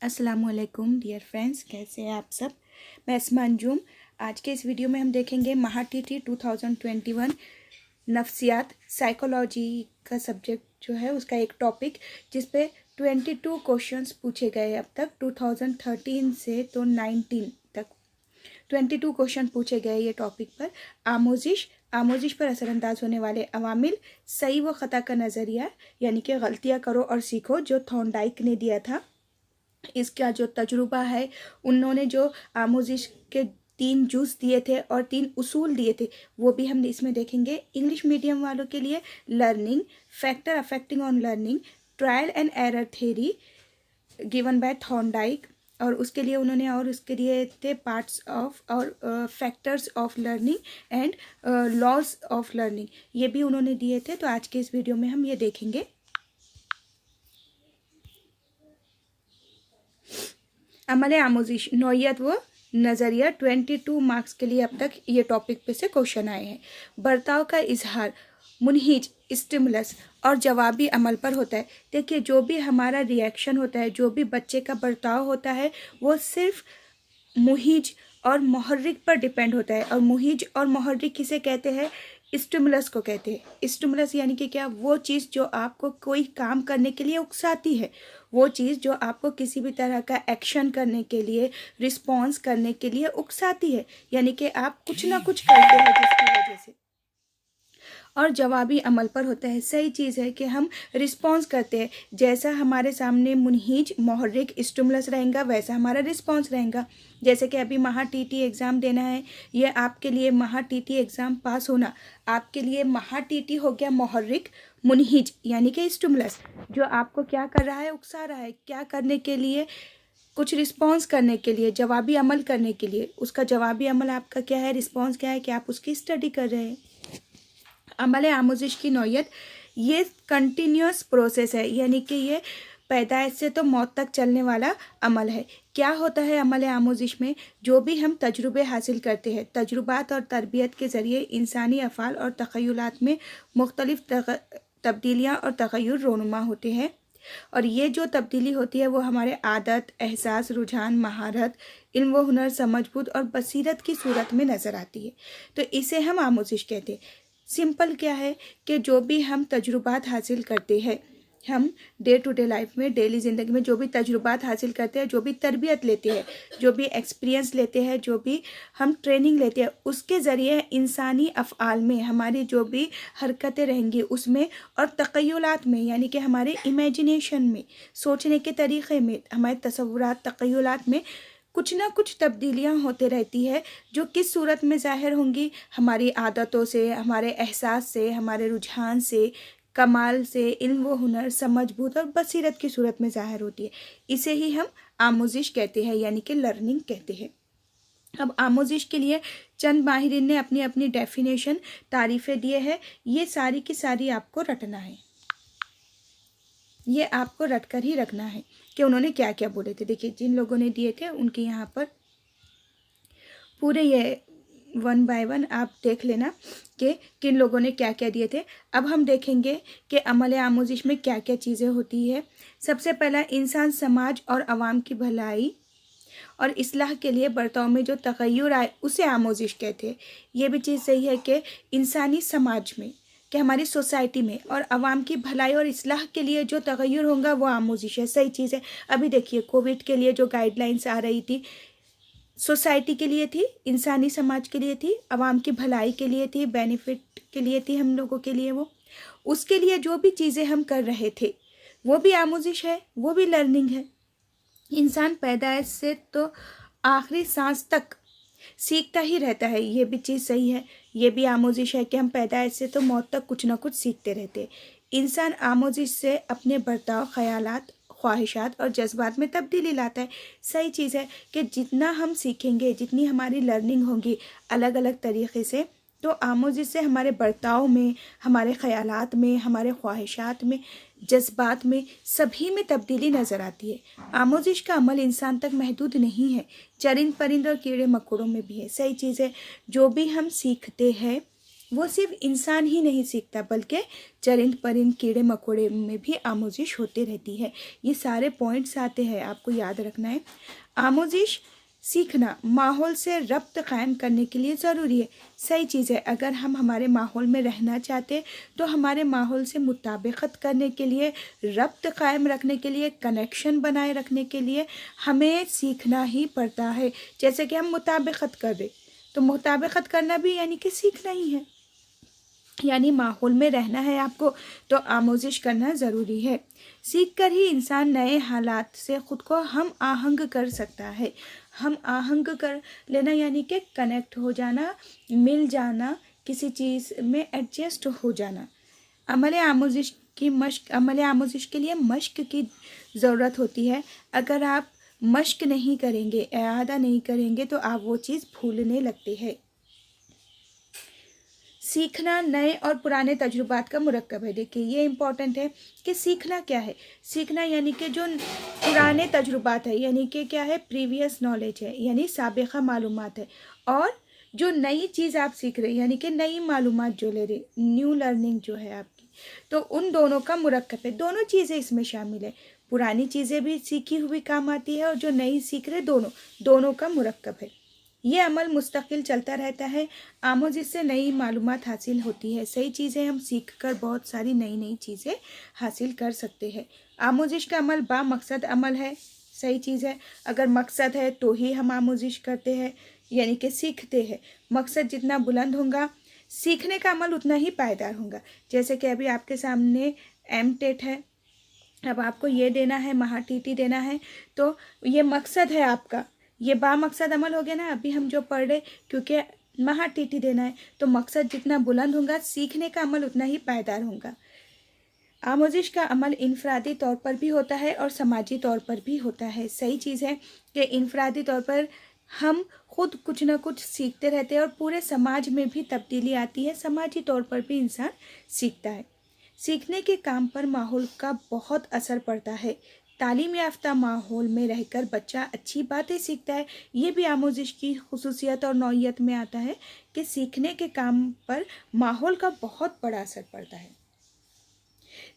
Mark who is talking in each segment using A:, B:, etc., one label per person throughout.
A: अस्सलामुअलैकुम dear friends, कैसे हैं आप सब। मैं अस्मा अंजुम। आज के इस वीडियो में हम देखेंगे महाटीटी 2021 नफ्सियात साइकोलॉजी का सब्जेक्ट जो है उसका एक टॉपिक जिस पे 22 क्वेश्चंस पूछे गए अब तक 2013 से तो 19 तक 22 क्वेश्चन पूछे गए ये टॉपिक पर। आमोजिश पर असरअंदाज होने वाले अवामिल, सही व ख़ता का नज़रिया यानी कि गलतियाँ करो और सीखो, जो थॉर्नडाइक ने दिया था। इसका जो तजुर्बा है, उन्होंने जो आमोजिश के 3 जूस दिए थे और 3 उसूल दिए थे वो भी हम इसमें देखेंगे। इंग्लिश मीडियम वालों के लिए learning, factor affecting on learning, trial and error theory given by Thorndike, और उसके लिए उन्होंने और उसके लिए थे पार्ट्स ऑफ और factors of learning and laws of learning, ये भी उन्होंने दिए थे। तो आज के इस वीडियो में हम ये देखेंगे। अमल आमोजिश, नौयत व नज़रिया, 22 मार्क्स के लिए अब तक ये टॉपिक पे से क्वेश्चन आए हैं। बर्ताव का इजहार मुनहिज, स्टिमुलस और जवाबी अमल पर होता है। देखिए, जो भी हमारा रिएक्शन होता है, जो भी बच्चे का बर्ताव होता है, वो सिर्फ मुहिज और मुहर्रिक पर डिपेंड होता है। और मुहिज और मुहर्रिक किसे कहते हैं? स्टिमुलस को कहते हैं। स्टिमुलस यानी कि क्या? वो चीज़ जो आपको कोई काम करने के लिए उकसाती है, वो चीज़ जो आपको किसी भी तरह का एक्शन करने के लिए, रिस्पॉन्स करने के लिए उकसाती है, यानी कि आप कुछ ना कुछ करते हो जिसकी वजह से। और जवाबी अमल पर होता है। सही चीज़ है कि हम रिस्पॉन्स करते हैं। जैसा हमारे सामने मुनहिज, मुहर्रिक, स्टिमुलस रहेगा, वैसा हमारा रिस्पॉन्स रहेगा। जैसे कि अभी महा टीटी एग्ज़ाम देना है, ये आपके लिए महा टीटी एग्ज़ाम पास होना, आपके लिए महा टीटी हो गया मुहर्रिक, मुनहिज यानी कि स्टिमुलस, जो आपको क्या कर रहा है? उकसा रहा है। क्या करने के लिए? कुछ रिस्पॉन्स करने के लिए, जवाबी अमल करने के लिए। उसका जवाबी अमल आपका क्या है? रिस्पॉन्स क्या है? कि आप उसकी स्टडी कर रहे हैं। अमल आमोजिश की नौयत, ये कंटिन्यूस प्रोसेस है, यानी कि ये पैदाइश से तो मौत तक चलने वाला अमल है। क्या होता है अमल आमोजिश में? जो भी हम तजुर्बे हासिल करते हैं, तजुर्बात और तरबियत के ज़रिए इंसानी अफ़ाल और तख़य्युलात में मुख्तलिफ तब्दीलियाँ और तग़य्युर रोनुमा होते हैं। और ये जो तब्दीली होती है वो हमारे आदत, एहसास, रुझान, महारत, इल्म व हुनर, समझबूझ और बसीरत की सूरत में नज़र आती है। तो इसे हम आमोजिश कहते हैं। सिंपल क्या है कि जो भी हम तजुर्बात हासिल करते हैं, हम डे टू डे लाइफ में, डेली ज़िंदगी में जो भी तजुर्बात हासिल करते हैं, जो भी तरबियत लेते हैं, जो भी एक्सपीरियंस लेते हैं, जो भी हम ट्रेनिंग लेते हैं, उसके ज़रिए इंसानी अफ़आल में हमारी जो भी हरकतें रहेंगी उसमें, और तख़य्युलात में यानी कि हमारे इमेजिनेशन में, सोचने के तरीक़े में, हमारे तसव्वुरात, तख़य्युलात में कुछ ना कुछ तब्दीलियाँ होते रहती है, जो किस सूरत में ज़ाहिर होंगी? हमारी आदतों से, हमारे एहसास से, हमारे रुझान से, कमाल से, इल्म व हुनर, समझबूझ और बसीरत की सूरत में ज़ाहिर होती है। इसे ही हम आमोजिश कहते हैं, यानी कि लर्निंग कहते हैं। अब आमोजिश के लिए चंद माहिरीन ने अपनी अपनी डेफिनेशन, तारीफ़ें दिए हैं। ये सारी की सारी आपको रटना है, ये आपको रटकर ही रखना है कि उन्होंने क्या क्या बोले थे। देखिए, जिन लोगों ने दिए थे उनके यहाँ पर पूरे ये 1 बाय 1 आप देख लेना कि किन लोगों ने क्या क्या दिए थे। अब हम देखेंगे कि अमल आमोजिश में क्या क्या चीज़ें होती है। सबसे पहला, इंसान, समाज और आवाम की भलाई और इस्लाह के लिए बर्ताव में जो तग़य्युर आए उसे आमोजिश कहते हैं। ये भी चीज़ सही है कि इंसानी समाज में, कि हमारी सोसाइटी में और आवाम की भलाई और इस्लाह के लिए जो तग़य्युर होगा वो आमोजिश है। सही चीज़ है। अभी देखिए, कोविड के लिए जो गाइडलाइंस आ रही थी, सोसाइटी के लिए थी, इंसानी समाज के लिए थी, आवाम की भलाई के लिए थी, बेनिफिट के लिए थी हम लोगों के लिए। वो उसके लिए जो भी चीज़ें हम कर रहे थे वो भी आमोजिश है, वो भी लर्निंग है। इंसान पैदाइश से तो आखिरी सांस तक सीखता ही रहता है, ये भी चीज़ सही है। ये भी आमोजिश है कि हम पैदाइश से तो मौत तक कुछ ना कुछ सीखते रहते हैं। इंसान आमोजिश से अपने बर्ताव, ख़यालात, ख्वाहिशात और जज्बात में तब्दीली लाता है। सही चीज़ है कि जितना हम सीखेंगे, जितनी हमारी लर्निंग होगी अलग अलग तरीक़े से, तो आमोजिश से हमारे बर्ताव में, हमारे ख़यालात में, हमारे ख्वाहिशात में, जज्बात में, सभी में तब्दीली नज़र आती है। आमोजिश का अमल इंसान तक महदूद नहीं है, चरिंद परिंद और कीड़े मकोड़ों में भी है। सही चीज़ है। जो भी हम सीखते हैं वो सिर्फ इंसान ही नहीं सीखता बल्कि चरिंद परिंद कीड़े मकोड़े में भी आमोजिश होती रहती है। ये सारे पॉइंट्स आते हैं, आपको याद रखना है। आमोजिश सीखना माहौल से रब्त कायम करने के लिए ज़रूरी है। सही चीज़ है। अगर हम हमारे माहौल में रहना चाहते तो हमारे माहौल से मुताबिकत करने के लिए, रब्त कायम रखने के लिए, कनेक्शन बनाए रखने के लिए हमें सीखना ही पड़ता है। जैसे कि हम मुताबिकत कर रहे, तो मुताबिकत करना भी यानी कि सीखना ही है। यानी माहौल में रहना है आपको तो आमोजिश करना ज़रूरी है। सीख कर ही इंसान नए हालात से ख़ुद को हम आहंग कर सकता है। हम आहंग कर लेना यानी कि कनेक्ट हो जाना, मिल जाना, किसी चीज़ में एडजस्ट हो जाना। अमल आमोजिश के लिए मश्क की ज़रूरत होती है। अगर आप मश्क नहीं करेंगे, इआदा नहीं करेंगे तो आप वो चीज़ भूलने लगते हैं। सीखना नए और पुराने तजुर्बात का मुरक्कब है। देखिए ये इम्पॉर्टेंट है कि सीखना क्या है। सीखना यानी कि जो पुराने तजुर्बात है, यानी कि क्या है, प्रीवियस नॉलेज है, यानी साबिक़ा मालूमात है। और जो नई चीज़ आप सीख रहे यानी कि नई मालूमात जो ले रहे, न्यू लर्निंग जो है आपकी, तो उन दोनों का मुरक्कब है। दोनों चीज़ें इसमें शामिल है। पुरानी चीज़ें भी सीखी हुई काम आती है और जो नई सीख रहे दोनों का मुरक्कब है। ये अमल मुस्तकिल चलता रहता है। आमोजिश से नई मालूमात हासिल होती है। सही चीज़ें हम सीख कर बहुत सारी नई नई चीज़ें हासिल कर सकते हैं। आमोजिश का अमल बामकसद अमल है। सही चीज़ है। अगर मकसद है तो ही हम आमोजिश करते हैं, यानी कि सीखते हैं। मकसद जितना बुलंद होगा, सीखने का अमल उतना ही पायदार होगा। जैसे कि अभी आपके सामने एमटेट है, अब आपको ये देना है, महाटीटी देना है, तो ये मकसद है आपका, ये बामकसद अमल हो गया ना। अभी हम जो पढ़ रहे, क्योंकि महाटीटी देना है तो मकसद जितना बुलंद होगा, सीखने का अमल उतना ही पायदार होगा। आमोजिश का अमल इनफरादी तौर पर भी होता है और समाजी तौर पर भी होता है। सही चीज़ है कि इनफरादी तौर पर हम खुद कुछ ना कुछ सीखते रहते हैं और पूरे समाज में भी तब्दीली आती है। समाजी तौर पर भी इंसान सीखता है। सीखने के काम पर माहौल का बहुत असर पड़ता है। तालीम याफ्ता माहौल में रहकर बच्चा अच्छी बातें सीखता है। ये भी आमोजिश की खुसूसियत और नौइयत में आता है कि सीखने के काम पर माहौल का बहुत बड़ा असर पड़ता है।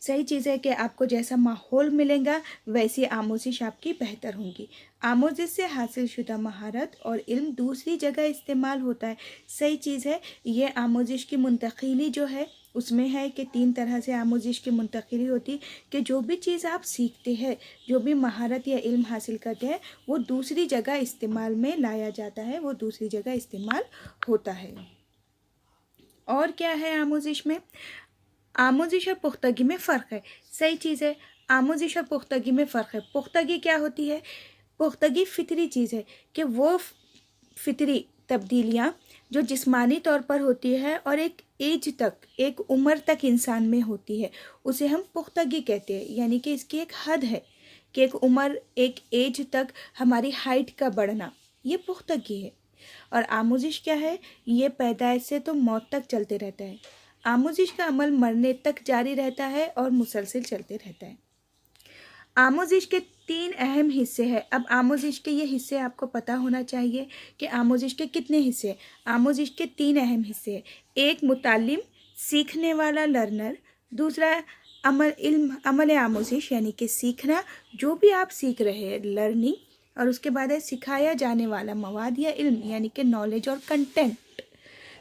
A: सही चीज़ है कि आपको जैसा माहौल मिलेगा वैसी आमोजिश आपकी बेहतर होगी। आमोजिश से हासिल शुदा महारत और इल्म दूसरी जगह इस्तेमाल होता है। सही चीज़ है। ये आमोजिश की मुंतकिली जो है उसमें है कि 3 तरह से आमोजिश की मुंतकिली होती कि जो भी चीज़ आप सीखते हैं, जो भी महारत या इल्म हासिल करते हैं, वो दूसरी जगह इस्तेमाल में लाया जाता है, वो दूसरी जगह इस्तेमाल होता है। और क्या है आमोजिश में? आमोजिश और पुख्तगी में फ़र्क है। सही चीज़ है। आमोजिश और पुख्तगी में फ़र्क है। पुख्तगी क्या होती है? पुख्तगी फितरी चीज़ है कि वो फितरी तब्दीलियाँ जो जिस्मानी तौर पर होती है और एक एज तक, एक उम्र तक इंसान में होती है, उसे हम पुख्तगी कहते हैं। यानी कि इसकी एक हद है कि एक उम्र, एक एज तक हमारी हाइट का बढ़ना, ये पुख्तगी है। और आमोजिश क्या है? ये पैदाइश से तो मौत तक चलते रहता है। आमोजिश का अमल मरने तक जारी रहता है और मुसलसल चलते रहता है। आमोजिश के 3 अहम हिस्से हैं। अब आमोजिश के ये हिस्से आपको पता होना चाहिए कि आमोजिश के कितने हिस्से हैं। आमोजिश के 3 अहम हिस्से हैं। एक मुतालिम, सीखने वाला, लर्नर। दूसरा अमल आमोजिश यानी कि सीखना, जो भी आप सीख रहे हैं, लर्निंग। और उसके बाद है सिखाया जाने वाला मवाद या इल्म, यानी कि नॉलेज और कंटेंट।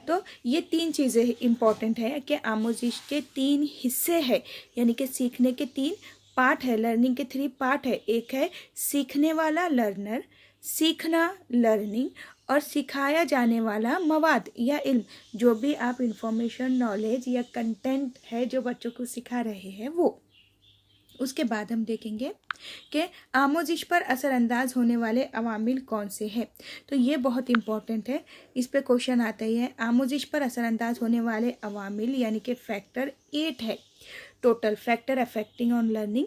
A: तो ये 3 चीज़ें इम्पॉर्टेंट है कि आमोजिश के 3 हिस्से हैं, यानी कि सीखने के 3 पार्ट है, लर्निंग के 3 पार्ट है। एक है सीखने वाला, लर्नर, सीखना, लर्निंग, और सिखाया जाने वाला मवाद या इल्म, जो भी आप इंफॉर्मेशन, नॉलेज या कंटेंट है जो बच्चों को सिखा रहे हैं वो। उसके बाद हम देखेंगे कि आमोजिश पर असरअंदाज होने वाले अवामिल कौन से हैं। तो ये बहुत इम्पॉर्टेंट है, इस पे क्वेश्चन आता ही है। आमोजिश पर असरअंदाज होने वाले अवामिल यानी कि फैक्टर 8 है। Total factor affecting on learning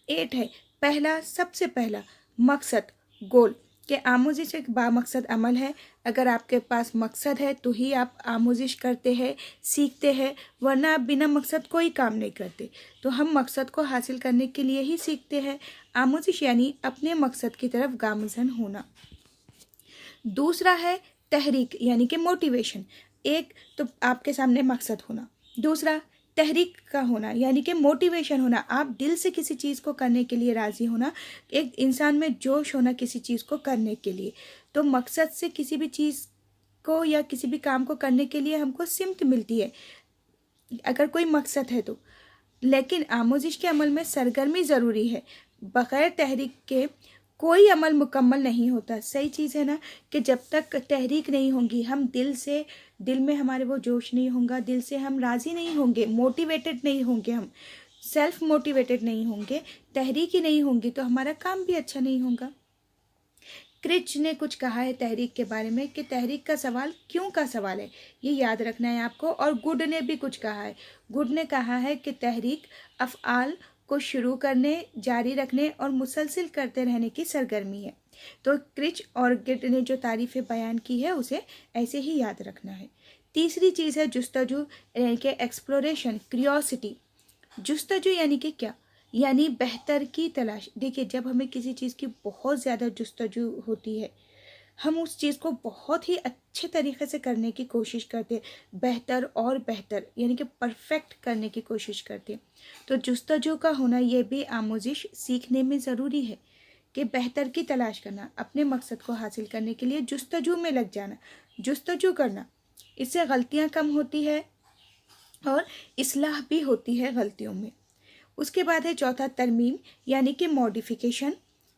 A: 8 है। पहला, सबसे पहला मकसद, गोल, कि आमोजिश एक बामकसद अमल है। अगर आपके पास मकसद है तो ही आप आमोजिश करते हैं, सीखते हैं, वरना आप बिना मकसद कोई काम नहीं करते। तो हम मकसद को हासिल करने के लिए ही सीखते हैं। आमोजिश यानी अपने मकसद की तरफ गामज़न होना। दूसरा है तहरीक यानी कि मोटिवेशन। एक तो आपके सामने मकसद होना, दूसरा तहरीक का होना यानी कि मोटिवेशन होना, आप दिल से किसी चीज़ को करने के लिए राज़ी होना, एक इंसान में जोश होना किसी चीज़ को करने के लिए। तो मकसद से किसी भी चीज़ को या किसी भी काम को करने के लिए हमको सिमत मिलती है अगर कोई मकसद है तो। लेकिन आमोजिश के अमल में सरगर्मी ज़रूरी है, बग़ैर तहरीक के कोई अमल मुकम्मल नहीं होता। सही चीज़ है ना कि जब तक तहरीक नहीं होगी, हम दिल में हमारे वो जोश नहीं होगा, दिल से हम राज़ी नहीं होंगे, मोटिवेटेड नहीं होंगे, हम सेल्फ मोटिवेटेड नहीं होंगे, तहरीक ही नहीं होंगी तो हमारा काम भी अच्छा नहीं होगा। क्रिच ने कुछ कहा है तहरीक के बारे में कि तहरीक का सवाल क्यों का सवाल है, ये याद रखना है आपको। और गुड ने भी कुछ कहा है। गुड ने कहा है कि तहरीक अफ़आल को शुरू करने, जारी रखने और मुसलसिल करते रहने की सरगर्मी है। तो क्रिच और गिड ने जो तारीफ़ें बयान की है उसे ऐसे ही याद रखना है। तीसरी चीज़ है जुस्तजू यानी कि एक्सप्लोरेशन, क्यूरियोसिटी। जुस्तजू यानी कि क्या, यानी बेहतर की तलाश। देखिए, जब हमें किसी चीज़ की बहुत ज़्यादा जुस्तजू होती है, हम उस चीज़ को बहुत ही अच्छे तरीके से करने की कोशिश करते हैं, बेहतर और बेहतर यानी कि परफेक्ट करने की कोशिश करते हैं। तो जुस्तजू का होना ये भी आमोजिश सीखने में ज़रूरी है कि बेहतर की तलाश करना, अपने मकसद को हासिल करने के लिए जुस्तजू में लग जाना, जुस्तजू करना। इससे गलतियाँ कम होती है और इस्लाह भी होती है गलतियों में। उसके बाद है चौथा तरमीम यानी कि मॉडिफिकेशन।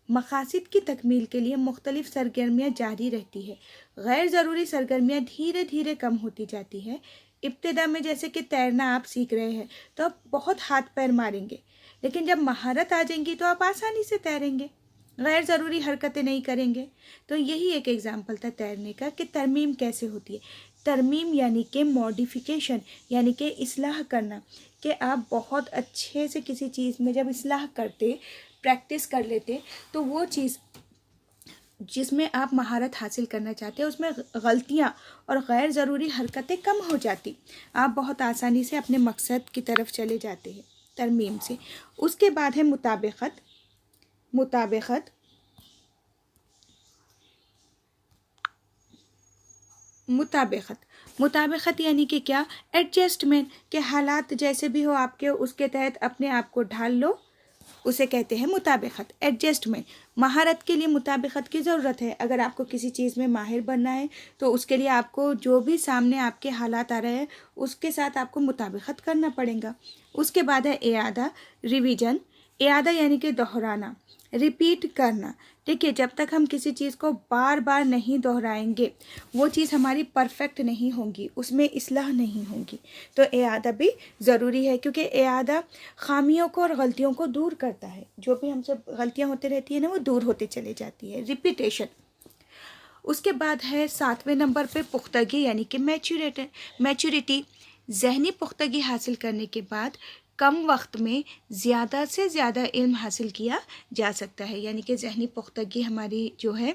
A: मकासद की तकमील के लिए मुख्तलिफ सरगर्मियाँ जारी रहती है। गैर ज़रूरी सरगर्मियाँ धीरे धीरे कम होती जाती है। इब्तिदा में जैसे कि तैरना आप सीख रहे हैं तो आप बहुत हाथ पैर मारेंगे, लेकिन जब महारत आ जाएंगी तो आप आसानी से तैरेंगे, गैर ज़रूरी हरकतें नहीं करेंगे। तो यही एक एग्जाम्पल था तैरने का कि तरमीम कैसे होती है। तरमीम यानी कि मॉडिफिकेशन यानी कि इस्लाह करना, कि आप बहुत अच्छे से किसी चीज़ में जब इस्लाह करते, प्रैक्टिस कर लेते, तो वो चीज़ जिसमें आप महारत हासिल करना चाहते हैं उसमें गलतियाँ और गैर ज़रूरी हरकतें कम हो जाती, आप बहुत आसानी से अपने मकसद की तरफ चले जाते हैं तरमीम से। उसके बाद है मुताबिकत। मुताबिकत मुताबिकत मुताबिकत यानी कि क्या, एडजस्टमेंट, के हालात जैसे भी हो आपके उसके तहत अपने आप को ढाल लो, उसे कहते हैं मुताबिकत, एडजस्टमेंट। महारत के लिए मुताबिकत की ज़रूरत है। अगर आपको किसी चीज़ में माहिर बनना है तो उसके लिए आपको जो भी सामने आपके हालात आ रहे हैं उसके साथ आपको मुताबिकत करना पड़ेगा। उसके बाद है इआदा, रिवीजन। इआदा यानी कि दोहराना, रिपीट करना। देखिए, जब तक हम किसी चीज़ को बार बार नहीं दोहराएंगे वो चीज़ हमारी परफेक्ट नहीं होगी, उसमें इस्लाह नहीं होगी। तो इआदा भी ज़रूरी है, क्योंकि इआदा खामियों को और गलतियों को दूर करता है। जो भी हमसे गलतियाँ होती रहती है ना, वो दूर होती चली जाती है, रिपीटेशन। उसके बाद है 7वें नंबर पे पुख्तगी यानी कि मैच्योरिटी। जहनी पुख्तगी हासिल करने के बाद कम वक्त में ज़्यादा से ज़्यादा इल्म हासिल किया जा सकता है। यानी कि जहनी पुख्तगी हमारी जो है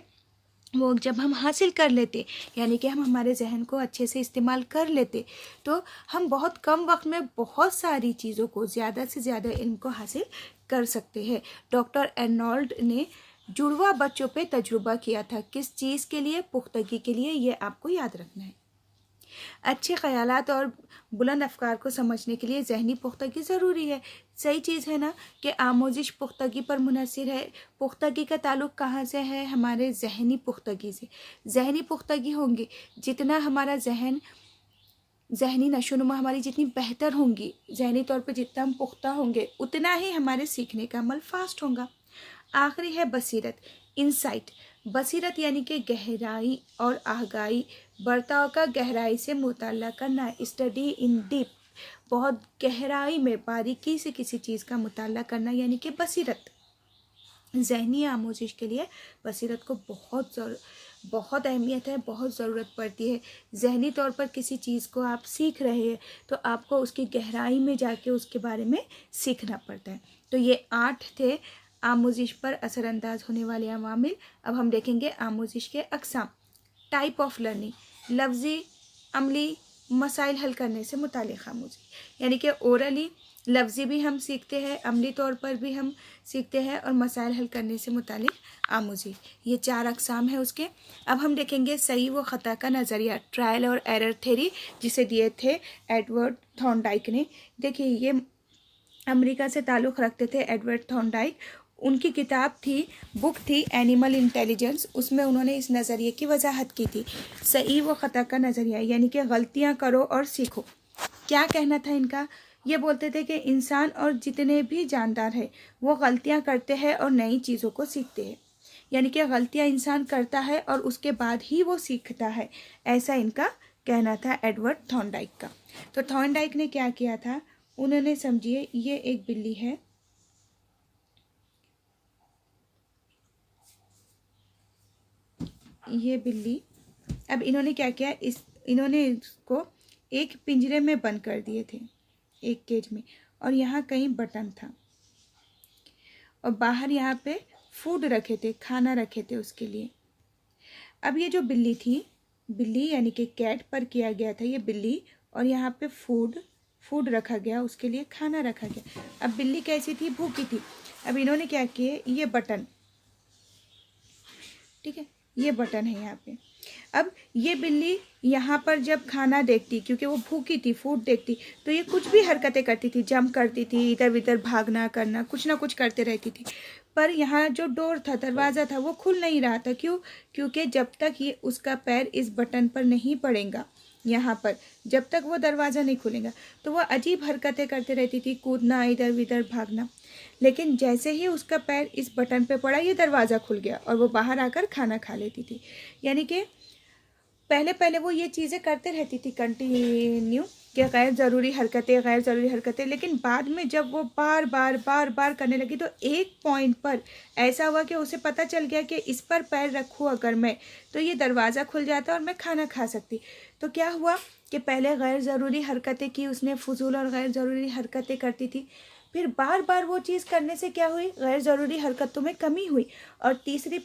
A: वो जब हम हासिल कर लेते, यानी कि हम हमारे जहन को अच्छे से इस्तेमाल कर लेते, तो हम बहुत कम वक्त में बहुत सारी चीज़ों को, ज़्यादा से ज़्यादा इल्म को हासिल कर सकते हैं। डॉक्टर अर्नोल्ड ने जुड़वा बच्चों पे तजुर्बा किया था, किस चीज़ के लिए, पुख्तगी के लिए। ये आपको याद रखना है। अच्छे ख़यालात और बुलंद अफकार को समझने के लिए जहनी पुख्तगी ज़रूरी है। सही चीज़ है ना कि आमोजिश पुख्तगी पर मुनहसर है। पुख्तगी का ताल्लुक़ कहाँ से है, हमारे जहनी पुख्तगी से। जहनी पुख्तगी होंगी, जितना हमारा जहनी नशोनुमा हमारी जितनी बेहतर होंगी, जहनी तौर पर जितना हम पुख्ता होंगे, उतना ही हमारे सीखने का अमल फास्ट होगा। आखिरी है बसीरत, इंसाइट। बसीरत यानी कि गहराई और आगाही, बर्ताव का गहराई से मुताला करना, स्टडी इन डीप, बहुत गहराई में बारीकी से किसी चीज़ का मुताला करना, यानी कि बसीरत। ज़हनी आमोजिश के लिए बसीरत को बहुत अहमियत है, बहुत ज़रूरत पड़ती है। जहनी तौर पर किसी चीज़ को आप सीख रहे हैं तो आपको उसकी गहराई में जाके उसके बारे में सीखना पड़ता है। तो ये 8 थे आमोजिश पर असरअंदाज होने वाले अवामिल। अब हम देखेंगे आमोजिश के अक़साम, टाइप ऑफ लर्निंग। लफ्ज़ी, अमली, मसाइल हल करने से मुतालिक़ आमोजिश, यानी कि ओरली लफ्ज़ी भी हम सीखते हैं, अमली तौर पर भी हम सीखते हैं, और मसाइल हल करने से मुतालिक आमूज़ी। ये 4 अक़साम है उसके। अब हम देखेंगे सही व ख़ता का नज़रिया, ट्रायल और एरर थ्योरी, जिसे दिए थे एडवर्ड थॉर्नडाइक ने। देखिए ये अमेरिका से ताल्लुक़ रखते थे एडवर्ड थॉर्नडाइक। उनकी किताब थी, बुक थी एनिमल इंटेलिजेंस। उसमें उन्होंने इस नज़रिए की वजाहत की थी, सही व ख़ता का नज़रिया, यानी कि गलतियाँ करो और सीखो। क्या कहना था इनका? ये बोलते थे कि इंसान और जितने भी जानदार हैं वो गलतियाँ करते हैं और नई चीज़ों को सीखते हैं, यानी कि गलतियाँ इंसान करता है और उसके बाद ही वो सीखता है, ऐसा इनका कहना था एडवर्ड थॉर्नडाइक का। तो थॉर्नडाइक ने क्या किया था, उन्होंने, समझिए ये एक बिल्ली है, ये बिल्ली, अब इन्होंने क्या किया, इन्होंने इसको एक पिंजरे में बंद कर दिए थे, एक केज में, और यहाँ कहीं बटन था और बाहर यहाँ पे फूड रखे थे, खाना रखे थे उसके लिए। अब ये जो बिल्ली थी, बिल्ली यानी कि कैट पर किया गया था ये बिल्ली, और यहाँ पे फूड रखा गया, उसके लिए खाना रखा गया। अब बिल्ली कैसी थी, भूखी थी। अब इन्होंने क्या किए, ये बटन, ठीक है, ये बटन है यहाँ पे। अब ये बिल्ली यहाँ पर जब खाना देखती, क्योंकि वो भूखी थी, फूड देखती, तो ये कुछ भी हरकतें करती थी, जंप करती थी, इधर उधर भागना करना, कुछ ना कुछ करते रहती थी। पर यहाँ जो डोर था, दरवाज़ा था, वो खुल नहीं रहा था। क्यों? क्योंकि जब तक ये उसका पैर इस बटन पर नहीं पड़ेगा, यहाँ पर जब तक वो दरवाज़ा नहीं खुलेगा, तो वह अजीब हरकतें करते रहती थी, कूदना, इधर उधर भागना। लेकिन जैसे ही उसका पैर इस बटन पे पड़ा, ये दरवाज़ा खुल गया और वो बाहर आकर खाना खा लेती थी। यानी कि पहले पहले वो ये चीज़ें करते रहती थी कंटिन्यू, कि गैर ज़रूरी हरकतें, लेकिन बाद में जब वो बार बार करने लगी, तो एक पॉइंट पर ऐसा हुआ कि उसे पता चल गया कि इस पर पैर रखूँ अगर मैं, तो ये दरवाज़ा खुल जाता और मैं खाना खा सकती। तो क्या हुआ कि पहले गैर ज़रूरी हरकतें की उसने, फजूल और गैर ज़रूरी हरकतें करती थी। फिर बार बार वो चीज़ करने से क्या हुई, गैर ज़रूरी हरकतों में कमी हुई, और तीसरी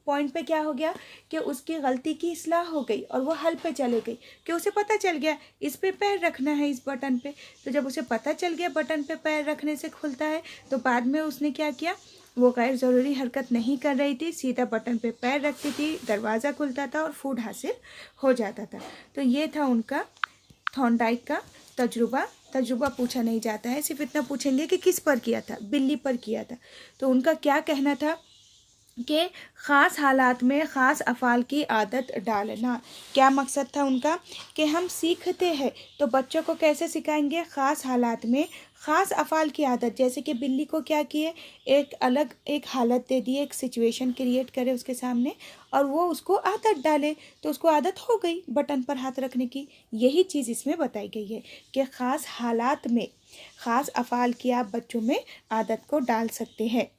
A: पॉइंट पे क्या हो गया कि उसकी गलती की इस्लाह हो गई और वो हल पे चले गई, कि उसे पता चल गया इस पे पैर रखना है, इस बटन पे। तो जब उसे पता चल गया बटन पे पैर रखने से खुलता है, तो बाद में उसने क्या किया, वो गैर ज़रूरी हरकत नहीं कर रही थी, सीधा बटन पे पैर रखती थी, दरवाज़ा खुलता था और फूड हासिल हो जाता था। तो ये था उनका थॉर्नडाइक का तजुर्बा पूछा नहीं जाता है, सिर्फ इतना पूछेंगे कि किस पर किया था, बिल्ली पर किया था। तो उनका क्या कहना था कि ख़ास हालात में ख़ास अफ़ाल की आदत डालना। क्या मकसद था उनका, कि हम सीखते हैं तो बच्चों को कैसे सिखाएंगे, ख़ास हालात में ख़ास अफ़ाल की आदत। जैसे कि बिल्ली को क्या किए, एक अलग एक हालत दे दिए, एक सिचुएशन क्रिएट करे उसके सामने, और वो उसको आदत डाले, तो उसको आदत हो गई बटन पर हाथ रखने की। यही चीज़ इसमें बताई गई है कि ख़ास हालात में ख़ास अफ़ाल की आप बच्चों में आदत को डाल सकते हैं।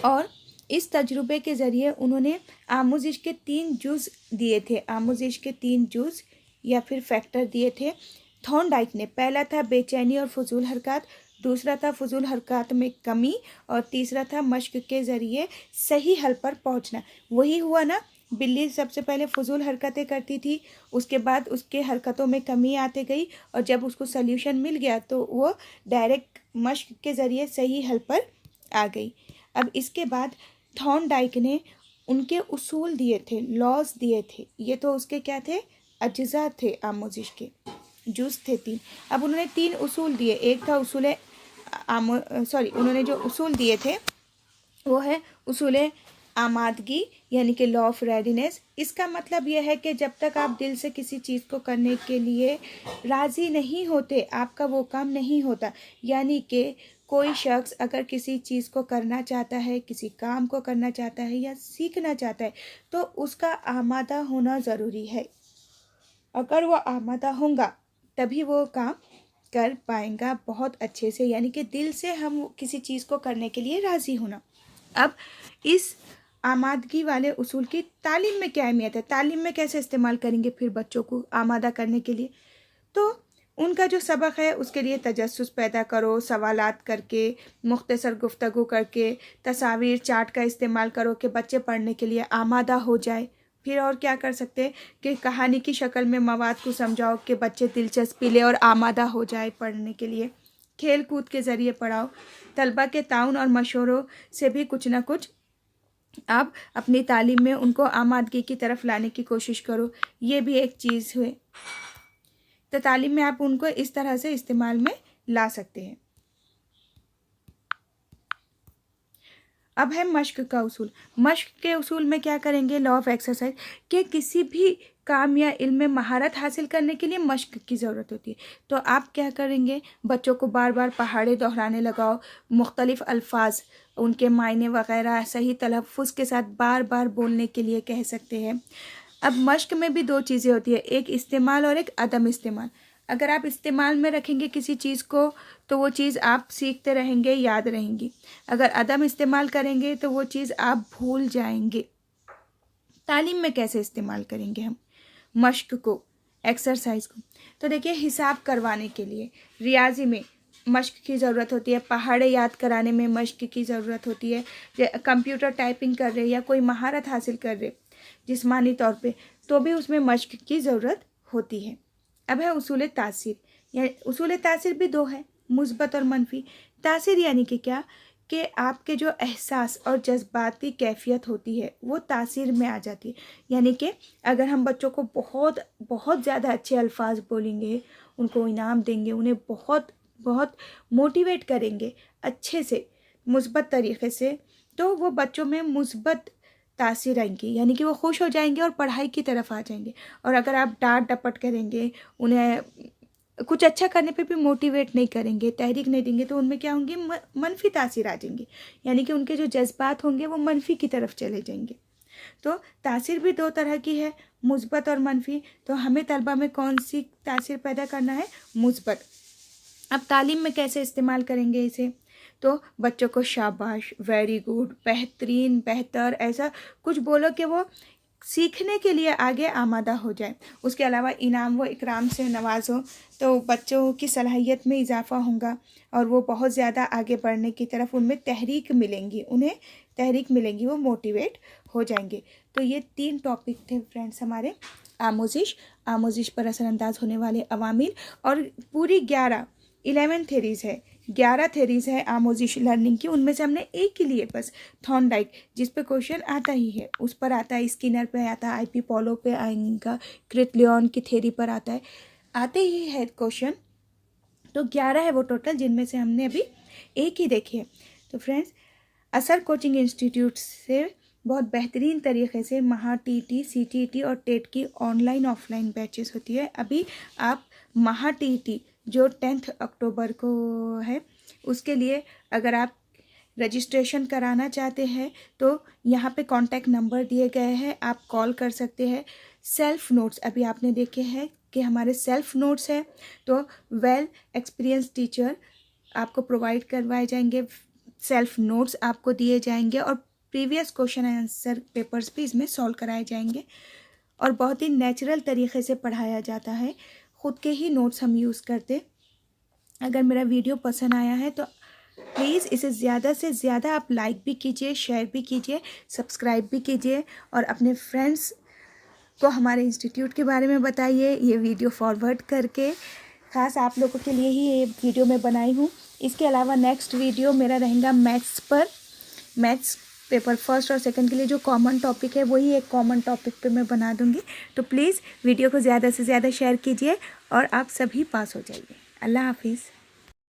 A: और इस तजुर्बे के ज़रिए उन्होंने आमोज़िश के 3 जुज़ दिए थे, आमोज़िश के 3 जुज़ या फिर फैक्टर दिए थे थॉर्नडाइक ने। पहला था बेचैनी और फजूल हरकत, दूसरा था फजूल हरकत में कमी, और तीसरा था मश्क के ज़रिए सही हल पर पहुंचना। वही हुआ ना, बिल्ली सबसे पहले फजूल हरकतें करती थी, उसके बाद उसके हरकतों में कमी आते गई, और जब उसको सल्यूशन मिल गया तो वो डायरेक्ट मश्क के ज़रिए सही हल पर आ गई। अब इसके बाद थॉर्नडाइक ने उनके उसूल दिए थे, लॉज दिए थे। ये तो उसके क्या थे, अज्जा थे, आमोज़िश के जुज़ थे 3। अब उन्होंने 3 उसूल दिए। एक था उन्होंने जो उसूल दिए थे वो है उसूल आमादगी, यानी कि लॉ ऑफ रेडीनेस। इसका मतलब यह है कि जब तक आप दिल से किसी चीज़ को करने के लिए राज़ी नहीं होते, आपका वो काम नहीं होता। यानी कि कोई शख्स अगर किसी चीज़ को करना चाहता है, किसी काम को करना चाहता है या सीखना चाहता है, तो उसका आमादा होना ज़रूरी है। अगर वो आमादा होगा तभी वो काम कर पाएगा बहुत अच्छे से, यानी कि दिल से हम किसी चीज़ को करने के लिए राज़ी होना। अब इस आमादगी वाले उसूल की तालीम में क्या अहमियत है, तालीम में कैसे इस्तेमाल करेंगे फिर बच्चों को आमादा करने के लिए। तो उनका जो सबक है उसके लिए तजस्सुस पैदा करो, सवालात करके, मुख्तसर गुफ्तगू करके, तस्वीर चार्ट का इस्तेमाल करो कि बच्चे पढ़ने के लिए आमादा हो जाए। फिर और क्या कर सकते हैं कि कहानी की शक्ल में मवाद को समझाओ कि बच्चे दिलचस्पी ले और आमादा हो जाए पढ़ने के लिए। खेल कूद के ज़रिए पढ़ाओ। तलबा के ताउन और मशवरों से भी कुछ ना कुछ आप अपनी तालीम में उनको आमादगी की तरफ लाने की कोशिश करो। ये भी एक चीज़ है। तो तालीम में आप उनको इस तरह से इस्तेमाल में ला सकते हैं। अब है मश्क का उसूल। मश्क के उसूल में क्या करेंगे, लॉ ऑफ एक्सरसाइज के किसी भी काम या इल्म में महारत हासिल करने के लिए मश्क की ज़रूरत होती है। तो आप क्या करेंगे, बच्चों को बार बार पहाड़े दोहराने लगाओ, मुख्तलिफ अल्फाज उनके मायने वगैरह सही तलफ़्फ़ुज़ के साथ बार बार बोलने के लिए कह सकते हैं। अब मश्क में भी दो चीज़ें होती है, एक इस्तेमाल और एक अदम इस्तेमाल। अगर आप इस्तेमाल में रखेंगे किसी चीज़ को तो वो चीज़ आप सीखते रहेंगे, याद रहेंगी। अगर अदम इस्तेमाल करेंगे तो वो चीज़ आप भूल जाएंगे। तालीम में कैसे इस्तेमाल करेंगे हम मश्क को, एक्सरसाइज को? तो देखिए, हिसाब करवाने के लिए रियाजी में मश्क की ज़रूरत होती है, पहाड़े याद कराने में मश्क की ज़रूरत होती है, कंप्यूटर टाइपिंग कर रहे या कोई महारत हासिल कर रहे जिस्मानी तौर पे, तो भी उसमें मश्क की ज़रूरत होती है। अब है उसूल तासीर। या उसूल तासीर भी दो है, मुस्बत और मनफी। तासीर यानी कि क्या, कि आपके जो एहसास और जज्बाती कैफियत होती है वो तासीर में आ जाती है। यानी कि अगर हम बच्चों को बहुत बहुत ज़्यादा अच्छे अल्फाज बोलेंगे, उनको इनाम देंगे, उन्हें बहुत बहुत मोटिवेट करेंगे अच्छे से, मुस्बत तरीक़े से, तो वो बच्चों में मुस्बत तासीर आएंगी, यानी कि वो खुश हो जाएंगे और पढ़ाई की तरफ आ जाएंगे। और अगर आप डांट डपट करेंगे, उन्हें कुछ अच्छा करने पे भी मोटिवेट नहीं करेंगे, तहरीक नहीं देंगे, तो उनमें क्या होंगे, मनफी तासीर आ जाएंगी, यानी कि उनके जो जज्बात होंगे वो मनफी की तरफ चले जाएंगे। तो तासीर भी दो तरह की है, मुस्बत और मनफी। तो हमें तलबा में कौन सी तासीर पैदा करना है, मुस्बत। अब तालीम में कैसे इस्तेमाल करेंगे इसे, तो बच्चों को शाबाश, वेरी गुड, बेहतरीन, बेहतर, ऐसा कुछ बोलो कि वो सीखने के लिए आगे आमादा हो जाए। उसके अलावा इनाम व इकराम से नवाजो, तो बच्चों की सलाहियत में इजाफ़ा होगा और वो बहुत ज़्यादा आगे बढ़ने की तरफ उनमें तहरीक मिलेंगी, उन्हें तहरीक मिलेंगी, वो मोटिवेट हो जाएंगे। तो ये 3 टॉपिक थे फ्रेंड्स हमारे, आमोजिश पर असरअंदाज होने वाले अवामिल, और पूरी 11 थेरीज़ है, 11 थेरीज़ है आमोजिश लर्निंग की। उनमें से हमने एक ही लिए बस, थॉर्नडाइक, जिस पे क्वेश्चन आता ही है, उस पर आता है, स्किनर पे आता है, IP पॉलो पे आएगा, क्रिटलियन की थेरी पर आता है, आते ही है क्वेश्चन। तो 11 है वो टोटल, जिनमें से हमने अभी एक ही देखी है। तो फ्रेंड्स, असर कोचिंग इंस्टीट्यूट से बहुत बेहतरीन तरीके से महा TET, CTET और टेट की ऑनलाइन ऑफलाइन बैचेस होती है। अभी आप महा TET जो 10 अक्टूबर को है, उसके लिए अगर आप रजिस्ट्रेशन कराना चाहते हैं तो यहाँ पे कांटेक्ट नंबर दिए गए हैं, आप कॉल कर सकते हैं। सेल्फ़ नोट्स अभी आपने देखे हैं कि हमारे सेल्फ़ नोट्स हैं, तो वेल एक्सपीरियंस टीचर आपको प्रोवाइड करवाए जाएंगे, सेल्फ़ नोट्स आपको दिए जाएंगे और प्रीवियस क्वेश्चन आंसर पेपर्स भी इसमें सॉल्व कराए जाएंगे और बहुत ही नेचुरल तरीके से पढ़ाया जाता है। ख़ुद के ही नोट्स हम यूज़ करते। अगर मेरा वीडियो पसंद आया है तो प्लीज़ इसे ज़्यादा से ज़्यादा आप लाइक भी कीजिए, शेयर भी कीजिए, सब्सक्राइब भी कीजिए और अपने फ्रेंड्स को हमारे इंस्टीट्यूट के बारे में बताइए। ये वीडियो फॉरवर्ड करके ख़ास आप लोगों के लिए ही ये वीडियो मैं बनाई हूँ। इसके अलावा नेक्स्ट वीडियो मेरा रहेगा मैथ्स पर। मैथ्स पेपर फर्स्ट और सेकंड के लिए जो कॉमन टॉपिक है वही एक कॉमन टॉपिक पे मैं बना दूँगी। तो प्लीज़ वीडियो को ज़्यादा से ज़्यादा शेयर कीजिए और आप सभी पास हो जाइए। अल्लाह हाफिज़।